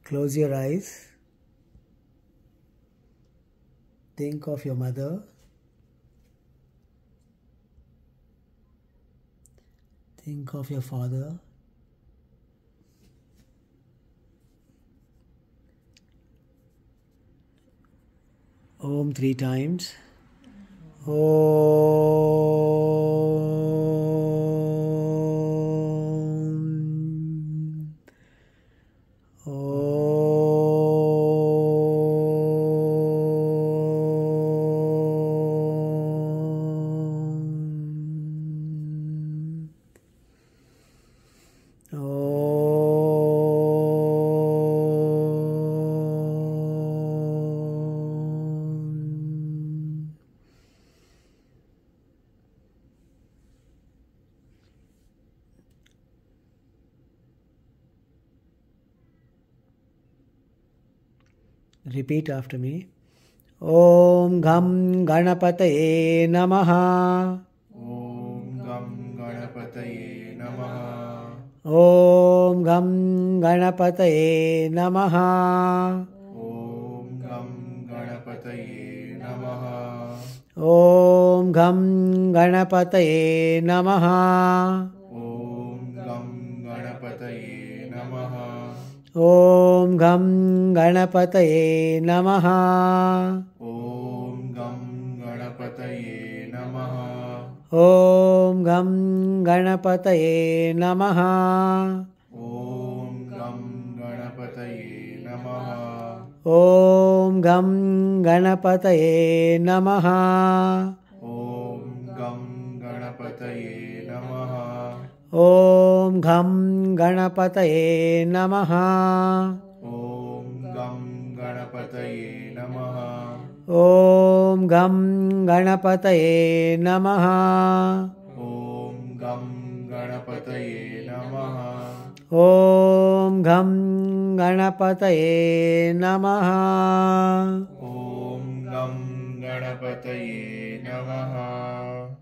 Close your eyes. Think of your mother. Think of your father. Om 3 times. Repeat after me. Om Gham Ganapataye Namaha. Om Gam Ganapataye Namaha. Om Gham Ganapataye Namaha. Om Gam Ganapataye Namaha. Om Gham Ganapataye Namaha. Om Gam Ganapataye Namaha. Om Gham Ganapataye Namaha. Om Gam Ganapataye Namaha. Om Gham Ganapataye Namaha. Om Gam Ganapataye Namaha. Om Gham Ganapataye Namaha. Om Gam Ganapataye Namaha. Om Gham Ganapataye Namaha. Om Gam Ganapataye Namaha. Om Gham Ganapataye Namaha. Om Gam Ganapataye Namaha. Om Gham Ganapataye Namaha. Om Gam Ganapataye Namaha.